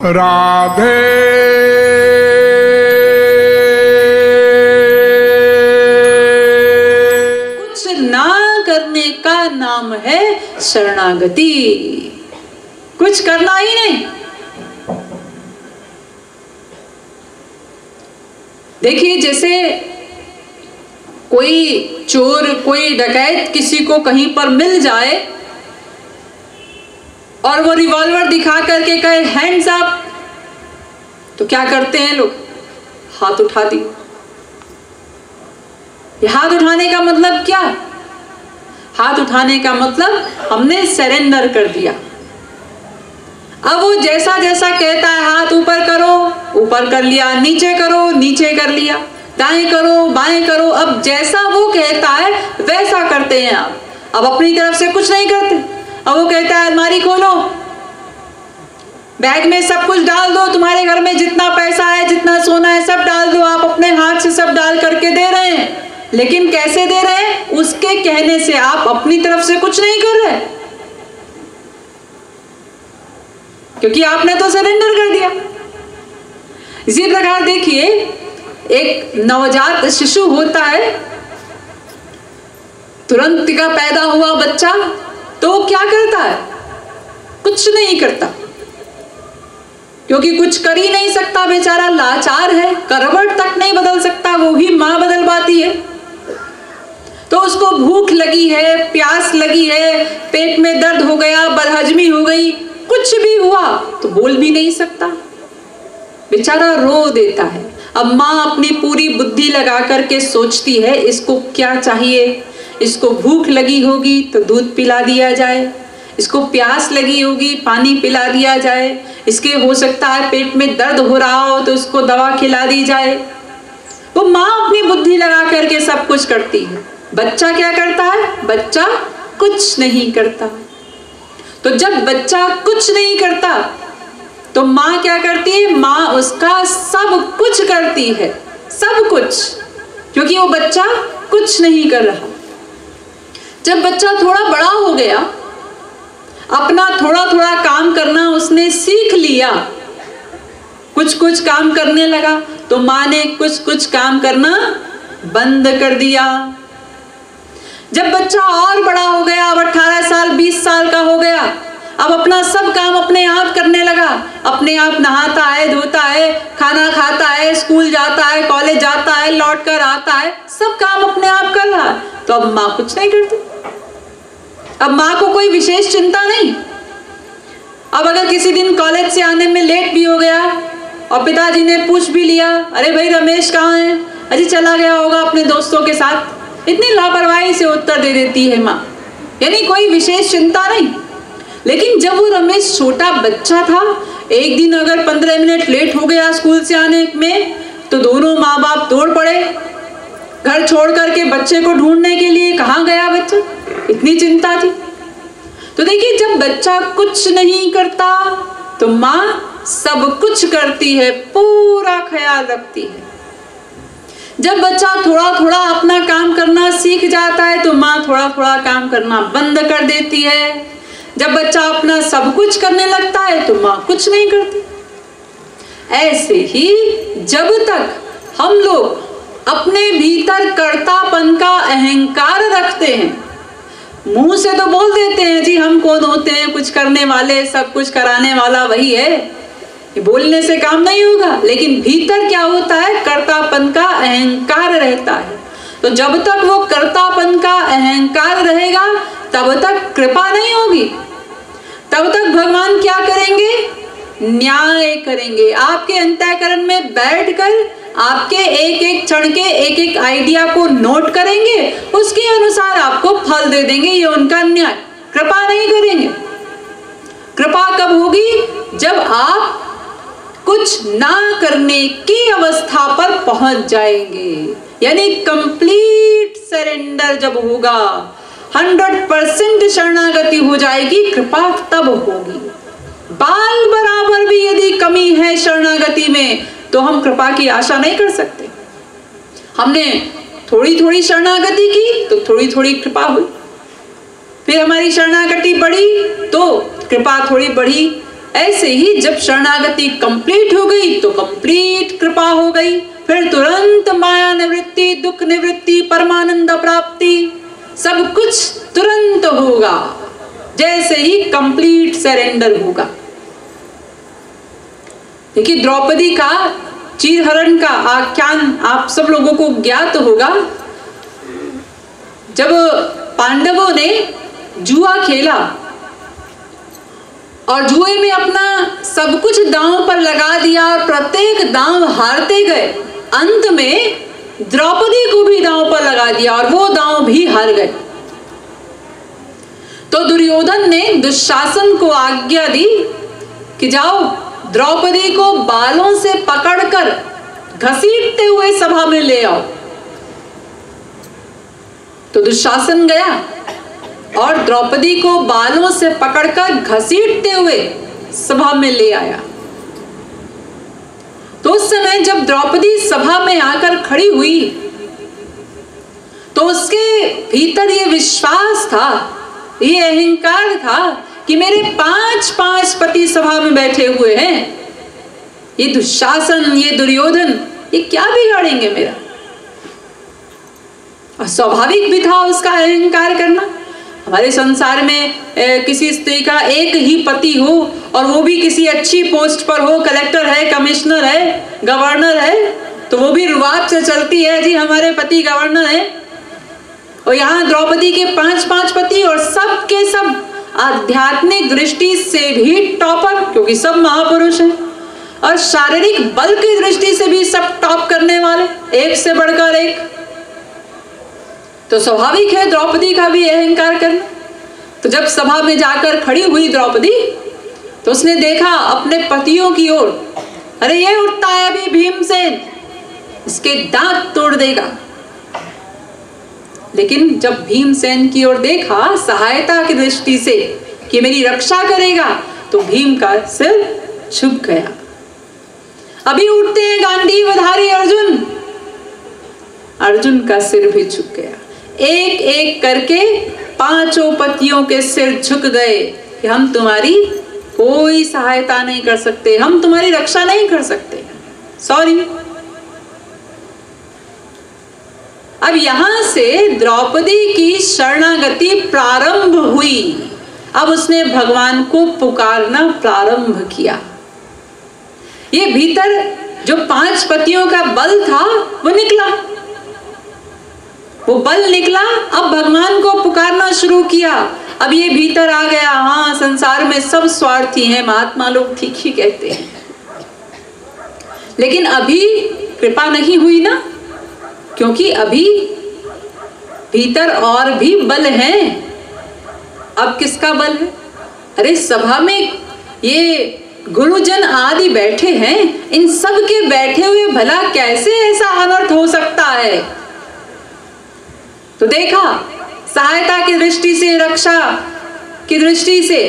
राधे कुछ ना करने का नाम है शरणागति। कुछ करना ही नहीं। देखिए, जैसे कोई चोर, कोई डकैत किसी को कहीं पर मिल जाए और वो रिवॉल्वर दिखा करके कहे हैंड्स अप, तो क्या करते हैं लोग? हाथ उठा दी। हाथ उठाने का मतलब क्या? हाथ उठाने का मतलब हमने सरेंडर कर दिया। अब वो जैसा जैसा कहता है हाथ ऊपर करो, ऊपर कर लिया, नीचे करो, नीचे कर लिया, दाएं करो, बाएं करो। अब जैसा वो कहता है वैसा करते हैं आप। अब अपनी तरफ से कुछ नहीं करते। अब वो कहता है अलमारी खोलो, बैग में सब कुछ डाल दो, तुम्हारे घर में जितना पैसा है, जितना सोना है, सब डाल दो। आप अपने हाथ से सब डाल करके दे रहे हैं, लेकिन कैसे दे रहे हैं? उसके कहने से। आप अपनी तरफ से कुछ नहीं कर रहे, क्योंकि आपने तो सरेंडर कर दिया। इसी प्रकार देखिए, एक नवजात शिशु होता है, तुरंत का पैदा हुआ बच्चा, तो वो क्या करता है? कुछ नहीं करता, क्योंकि कुछ कर ही नहीं सकता। बेचारा लाचार है, करवट तक नहीं बदल सकता, वो ही मां बदल पाती है। तो उसको भूख लगी है, प्यास लगी है, पेट में दर्द हो गया, बदहजमी हो गई, कुछ भी हुआ तो बोल भी नहीं सकता, बेचारा रो देता है। अब माँ अपनी पूरी बुद्धि लगा करके सोचती है इसको क्या चाहिए। इसको भूख लगी होगी तो दूध पिला दिया जाए, इसको प्यास लगी होगी पानी पिला दिया जाए, इसके हो सकता है पेट में दर्द हो रहा हो तो इसको दवा खिला दी जाए। वो माँ अपनी बुद्धि लगा करके सब कुछ करती है। बच्चा क्या करता है? बच्चा कुछ नहीं करता। तो जब बच्चा कुछ नहीं करता तो माँ क्या करती है? माँ उसका सब कुछ करती है, सब कुछ, क्योंकि वो बच्चा कुछ नहीं कर रहा। जब बच्चा थोड़ा बड़ा हो गया, अपना थोड़ा थोड़ा काम करना उसने सीख लिया, कुछ कुछ काम करने लगा, तो माँ ने कुछ कुछ काम करना बंद कर दिया। जब बच्चा और बड़ा हो गया, अब 18 साल 20 साल का हो गया, अब अपना सब काम अपने आप करने लगा। अपने आप नहाता है, धोता है, खाना खाता है, स्कूल जाता है, कॉलेज जाता है, लौट कर आता है, सब काम अपने आप कर रहा है। तो अब माँ कुछ नहीं करती। अब माँ को कोई विशेष चिंता नहीं। अब अगर किसी दिन कॉलेज से आने में लेट भी हो गया और पिताजी ने पूछ भी लिया, अरे भाई रमेश कहाँ है? अजी चला गया होगा अपने दोस्तों के साथ। इतनी लापरवाही से उत्तर दे देती है माँ, यानी कोई विशेष चिंता नहीं। लेकिन जब वो रमेश छोटा बच्चा था, एक दिन अगर 15 मिनट लेट हो गया स्कूल से आने में, तो दोनों माँ बाप दौड़ पड़े घर छोड़ करके बच्चे को ढूंढने के लिए। कहाँ गया बच्चा? इतनी चिंता थी। तो देखिए, जब बच्चा कुछ नहीं करता तो माँ सब कुछ करती है, पूरा ख्याल रखती है। जब बच्चा थोड़ा थोड़ा अपना काम करना सीख जाता है तो माँ थोड़ा थोड़ा काम करना बंद कर देती है। जब बच्चा अपना सब कुछ करने लगता है तो माँ कुछ नहीं करती। ऐसे ही जब तक हम लोग अपने भीतर कर्तापन का अहंकार रखते हैं, मुंह से तो बोल देते हैं जी हम कौन होते हैं, कुछ करने वाले, सब कुछ कराने वाला वही है, ये बोलने से काम नहीं होगा। लेकिन भीतर क्या होता है? कर्तापन का अहंकार रहता है। तो जब तक वो कर्तापन का अहंकार रहेगा तब तक कृपा नहीं होगी। तब तक भगवान क्या करेंगे? न्याय करेंगे। आपके अंतःकरण में बैठकर आपके एक एक क्षण के एक एक आइडिया को नोट करेंगे, उसके अनुसार आपको फल दे देंगे। ये उनका न्याय। कृपा नहीं करेंगे। कृपा कब होगी? जब आप कुछ ना करने की अवस्था पर पहुंच जाएंगे, यानी कंप्लीट सरेंडर जब होगा, 100% शरणागति हो जाएगी, कृपा तब होगी। बाल बराबर भी यदि कमी है शरणागति में तो हम कृपा की आशा नहीं कर सकते। हमने थोड़ी थोड़ी शरणागति की तो थोड़ी थोड़ी कृपा हुई, फिर हमारी शरणागति बढ़ी तो कृपा थोड़ी बढ़ी, ऐसे ही जब शरणागति कंप्लीट हो गई तो कंप्लीट कृपा हो गई, फिर तुरंत माया निवृत्ति, दुख निवृत्ति, परमानंद प्राप्ति, सब कुछ तुरंत होगा जैसे ही कंप्लीट सरेंडर होगा। देखिए द्रौपदी का चीरहरण का आख्यान आप सब लोगों को ज्ञात होगा। जब पांडवों ने जुआ खेला और जुए में अपना सब कुछ दांव पर लगा दिया और प्रत्येक दांव हारते गए, अंत में द्रौपदी को भी दांव पर लगा दिया और वो दांव भी हार गए। तो दुर्योधन ने दुशासन को आज्ञा दी कि जाओ द्रौपदी को बालों से पकड़कर घसीटते हुए सभा में ले आओ। तो दुशासन गया और द्रौपदी को बालों से पकड़कर घसीटते हुए सभा में ले आया। तो उस समय जब द्रौपदी सभा में आकर खड़ी हुई तो उसके भीतर ये विश्वास था, ये अहंकार था कि मेरे 5 पति सभा में बैठे हुए हैं, ये दुशासन, ये दुर्योधन, ये क्या बिगाड़ेंगे मेरा। और स्वाभाविक भी था उसका अहंकार करना। हमारे संसार में किसी स्त्री का एक ही पति हो और वो भी किसी अच्छी पोस्ट पर हो, कलेक्टर है, कमिश्नर है, गवर्नर है, तो वो भी रुबाब से चलती है, जी हमारे पति गवर्नर है। और यहाँ द्रौपदी के 5 पति और सब के सब आध्यात्मिक दृष्टि से भी टॉपर, क्योंकि सब महापुरुष हैं, और शारीरिक बल की दृष्टि से भी सब टॉप करने वाले, एक से बढ़कर एक। तो स्वाभाविक है द्रौपदी का भी अहंकार करना। तो जब सभा में जाकर खड़ी हुई द्रौपदी तो उसने देखा अपने पतियों की ओर, अरे ये उठता है अभी भीमसेन, इसके दांत तोड़ देगा। लेकिन जब भीमसेन की ओर देखा सहायता की दृष्टि से कि मेरी रक्षा करेगा, तो भीम का सिर झुक गया। अभी उठते हैं गांडीवधारी अर्जुन, अर्जुन का सिर भी झुक गया। एक एक करके 5 पतियों के सिर झुक गए कि हम तुम्हारी कोई सहायता नहीं कर सकते, हम तुम्हारी रक्षा नहीं कर सकते, सॉरी। अब यहां से द्रौपदी की शरणागति प्रारंभ हुई। अब उसने भगवान को पुकारना प्रारंभ किया। ये भीतर जो 5 पतियों का बल था वो निकला, वो बल निकला। अब भगवान को पुकारना शुरू किया। अब ये भीतर आ गया, हाँ संसार में सब स्वार्थी हैं, महात्मा लोग ठीक ही कहते हैं, लेकिन अभी कृपा नहीं हुई ना, क्योंकि अभी भीतर और भी बल हैं। अब किसका बल है? अरे सभा में ये गुरुजन आदि बैठे हैं, इन सब के बैठे हुए भला कैसे ऐसा अनर्थ हो सकता है। तो देखा सहायता की दृष्टि से, रक्षा की दृष्टि से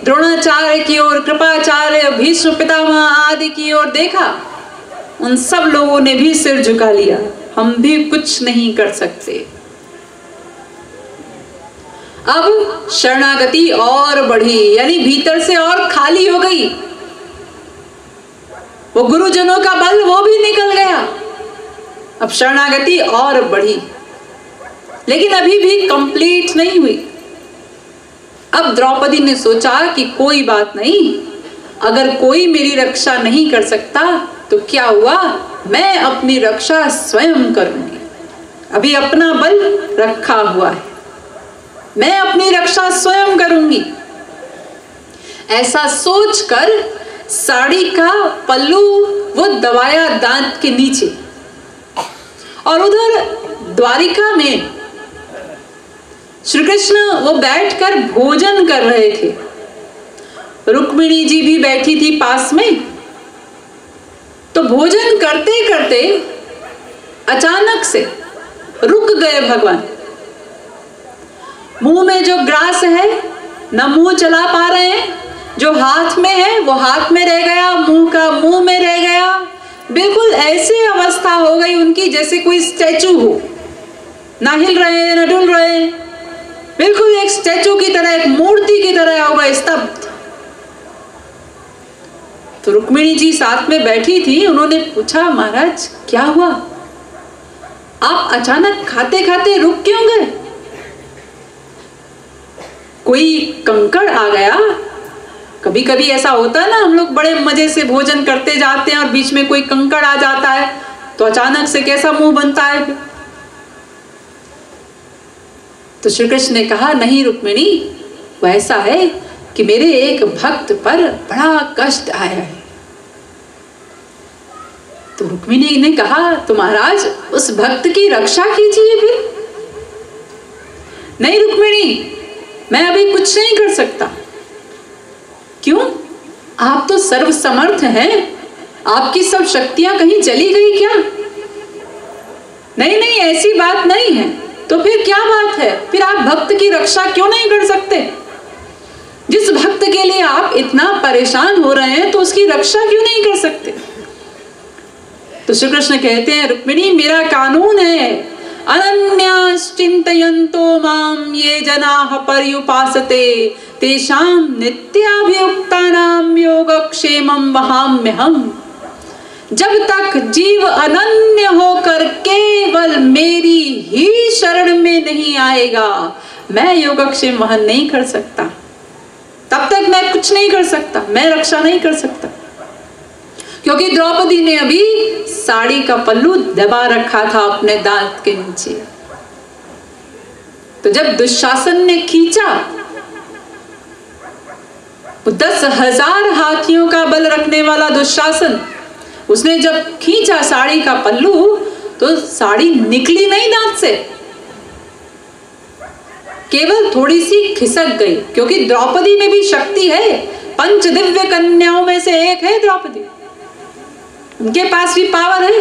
द्रोणाचार्य की ओर, कृपाचार्य, भीष्म पितामह आदि की ओर देखा, उन सब लोगों ने भी सिर झुका लिया, हम भी कुछ नहीं कर सकते। अब शरणागति और बढ़ी, यानी भीतर से और खाली हो गई। वो गुरुजनों का बल वो भी निकल गया। अब शरणागति और बढ़ी, लेकिन अभी भी कंप्लीट नहीं हुई। अब द्रौपदी ने सोचा कि कोई बात नहीं, अगर कोई मेरी रक्षा नहीं कर सकता तो क्या हुआ, मैं अपनी रक्षा स्वयं करूंगी। अभी अपना बल रखा हुआ है, मैं अपनी रक्षा स्वयं करूंगी। ऐसा सोचकर साड़ी का पल्लू वो दबाया दांत के नीचे, और उधर द्वारिका में श्री कृष्ण वो बैठकर भोजन कर रहे थे। रुक्मिणी जी भी बैठी थी पास में। तो भोजन करते करते अचानक से रुक गए भगवान। मुंह में जो ग्रास है न मुंह चला पा रहे हैं, जो हाथ में है वो हाथ में रह गया, मुंह का मुंह में रह गया। बिल्कुल ऐसी अवस्था हो गई उनकी जैसे कोई स्टैचू हो, ना हिल रहे न डुल रहे, बिल्कुल एक स्टैचू की तरह, एक मूर्ति की तरह हो गए, स्तब्ध। तो रुक्मिणी जी साथ में बैठी थी, उन्होंने पूछा महाराज क्या हुआ, आप अचानक खाते खाते रुक क्यों गए? कोई कंकड़ आ गया? कभी कभी ऐसा होता है ना, हम लोग बड़े मजे से भोजन करते जाते हैं और बीच में कोई कंकड़ आ जाता है तो अचानक से कैसा मुंह बनता है फिर? तो श्री कृष्ण ने कहा नहीं रुक्मिणी, वैसा है कि मेरे एक भक्त पर बड़ा कष्ट आया है। तो रुक्मिणी ने कहा तो महाराज उस भक्त की रक्षा कीजिए फिर। नहीं रुक्मिणी, मैं अभी कुछ नहीं कर सकता। क्यों? आप तो सर्वसमर्थ हैं, आपकी सब शक्तियां कहीं चली गई क्या? नहीं नहीं, ऐसी बात नहीं है। तो फिर क्या बात है? फिर आप भक्त की रक्षा क्यों नहीं कर सकते? जिस भक्त के लिए आप इतना परेशान हो रहे हैं तो उसकी रक्षा क्यों नहीं कर सकते? तो श्री कृष्ण कहते हैं रुक्मिणी, मेरा कानून है, अनन्याश्चिन्तयन्तो माम ये जनाः पर्युपासते तेषां नित्याभियुक्तानां योगक्षेमं वहाम्यहम्। जब तक जीव अनन्य होकर केवल मेरी ही शरण में नहीं आएगा, मैं योगक्षेम वहन नहीं कर सकता। तब तक मैं कुछ नहीं कर सकता, मैं रक्षा नहीं कर सकता। क्योंकि द्रौपदी ने अभी साड़ी का पल्लू दबा रखा था अपने दांत के नीचे। तो जब दुशासन ने खींचा, 10,000 हाथियों का बल रखने वाला दुशासन, उसने जब खींचा साड़ी का पल्लू तो साड़ी निकली नहीं दांत से, केवल थोड़ी सी खिसक गई। क्योंकि द्रौपदी में भी शक्ति है, पंच दिव्य कन्याओं में से एक है द्रौपदी, उनके पास भी पावर है।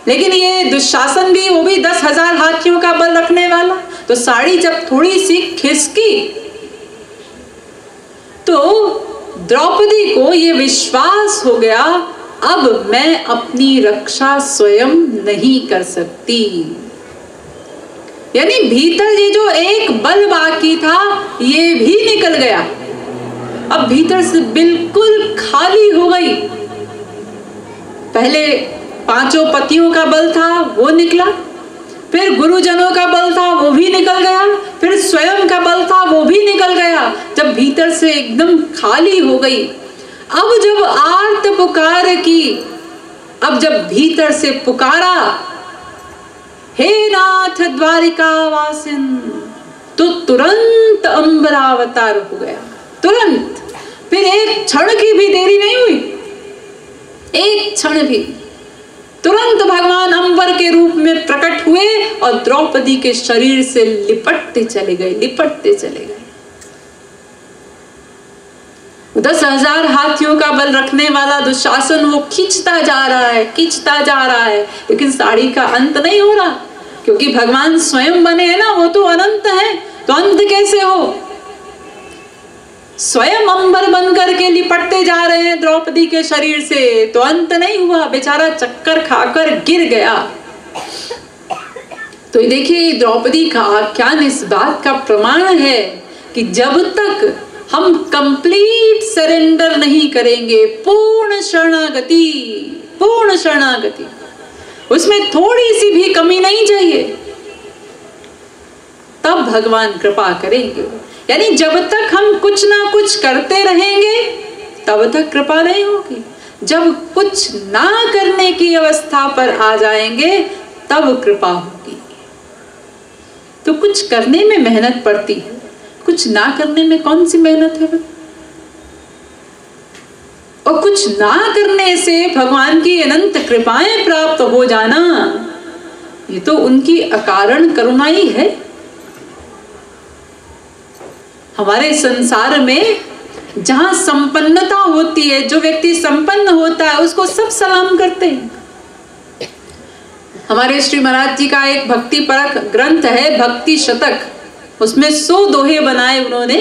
लेकिन ये दुशासन भी, वो भी 10,000 हाथियों का बल रखने वाला। तो साड़ी जब थोड़ी सी खिसकी तो द्रौपदी को ये विश्वास हो गया, अब मैं अपनी रक्षा स्वयं नहीं कर सकती। यानी भीतर ये जो एक बल बाकी था ये भी निकल गया, अब भीतर से बिल्कुल खाली हो गई। पहले 5 पतियों का बल था वो निकला, फिर गुरुजनों का बल था वो भी निकल गया, फिर स्वयं का बल था वो भी निकल गया। जब भीतर से एकदम खाली हो गई, अब जब आर्त पुकार की, अब जब भीतर से पुकारा हे नाथ द्वारिका वासिन, तो तुरंत अंबरावतार हो गया, तुरंत। फिर एक क्षण की भी देरी नहीं हुई, एक क्षण भी, तुरंत भगवान अंबर के रूप में प्रकट हुए और द्रौपदी के शरीर से लिपटते चले गए, लिपटते चले गए। 10,000 हाथियों का बल रखने वाला दुशासन वो खींचता जा रहा है, खींचता जा रहा है, लेकिन साड़ी का अंत नहीं हो रहा। क्योंकि भगवान स्वयं बने हैं ना, वो तो अनंत है, तो अंत कैसे हो? स्वयं अंबर बन करके लिपटते जा रहे हैं द्रौपदी के शरीर से, तो अंत नहीं हुआ। बेचारा चक्कर खाकर गिर गया। तो देखिए द्रौपदी का आख्यान इस बात का प्रमाण है कि जब तक हम कंप्लीट सरेंडर नहीं करेंगे, पूर्ण शरणागति, पूर्ण शरणागति, उसमें थोड़ी सी भी कमी नहीं चाहिए, तब भगवान कृपा करेंगे। यानी जब तक हम कुछ ना कुछ करते रहेंगे तब तक कृपा नहीं होगी। जब कुछ ना करने की अवस्था पर आ जाएंगे तब कृपा होगी। तो कुछ करने में मेहनत पड़ती है, कुछ ना करने में कौन सी मेहनत है? और कुछ ना करने से भगवान की अनंत कृपाएं प्राप्त हो जाना, ये तो उनकी अकारण करुणा ही है। हमारे संसार में जहां संपन्नता होती है, जो व्यक्ति संपन्न होता है उसको सब सलाम करते हैं। हमारे श्री महाराज जी का एक भक्ति परक ग्रंथ है, भक्ति शतक, उसमें 100 दोहे बनाए उन्होंने।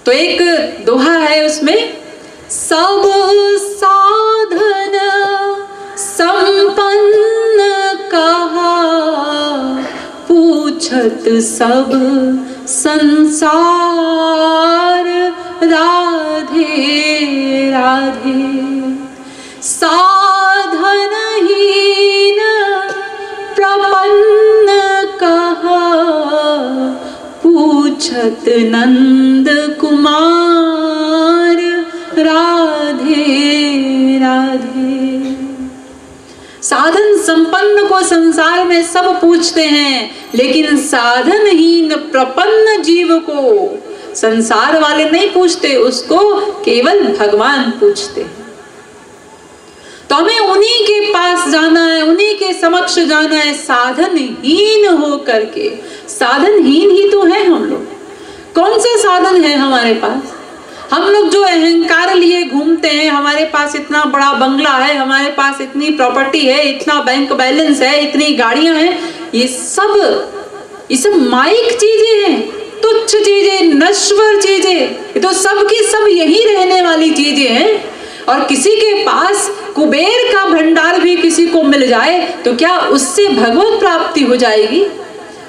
तो एक दोहा है उसमें, सब साधन संपन्न कहा, पूछत सब संसार राधे राधे। साधनहीन प्रपन्न कहा, पूछत नंद कुमार राधे राधे। साधन संपन्न को संसार में सब पूछते हैं, लेकिन साधनहीन प्रपन्न जीव को संसार वाले नहीं पूछते, उसको केवल भगवान पूछते हैं। तो हमें उन्हीं के पास जाना है, उन्हीं के समक्ष जाना है, साधनहीन हो करके। साधनहीन ही तो है हम लोग। कौन सा साधन है हमारे पास? हम लोग जो अहंकार लिए घूमते हैं, हमारे पास इतना बड़ा बंगला है, हमारे पास इतनी प्रॉपर्टी है, इतना बैंक बैलेंस है, इतनी गाड़ियां हैं, ये सब माइक चीजें हैं, तुच्छ चीजें, नश्वर चीजें। ये तो सब की सब यही रहने वाली चीजें हैं। और किसी के पास कुबेर का भंडार भी किसी को मिल जाए तो क्या उससे भगवत प्राप्ति हो जाएगी?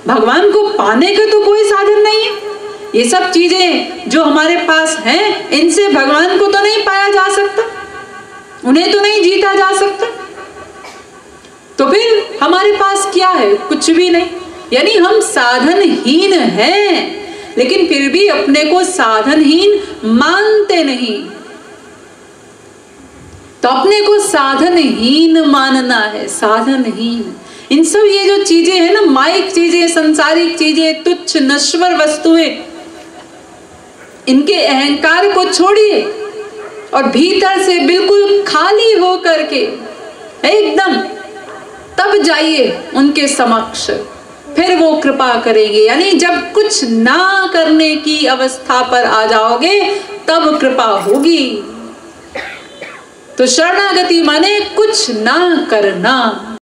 भगवान को पाने का तो कोई साधन नहीं है। ये सब चीजें जो हमारे पास हैं, इनसे भगवान को तो नहीं पाया जा सकता, उन्हें तो नहीं जीता जा सकता। तो फिर हमारे पास क्या है? कुछ भी नहीं। यानी हम साधनहीन हैं, लेकिन फिर भी अपने को साधनहीन मानते नहीं। तो अपने को साधनहीन मानना है, साधनहीन। इन सब ये जो चीजें हैं ना, माइक चीजें, संसारिक चीजें, तुच्छ नश्वर वस्तुएं, इनके अहंकार को छोड़िए और भीतर से बिल्कुल खाली हो करके एकदम तब जाइए उनके समक्ष, फिर वो कृपा करेंगे। यानी जब कुछ ना करने की अवस्था पर आ जाओगे तब कृपा होगी। तो शरणागति माने कुछ ना करना।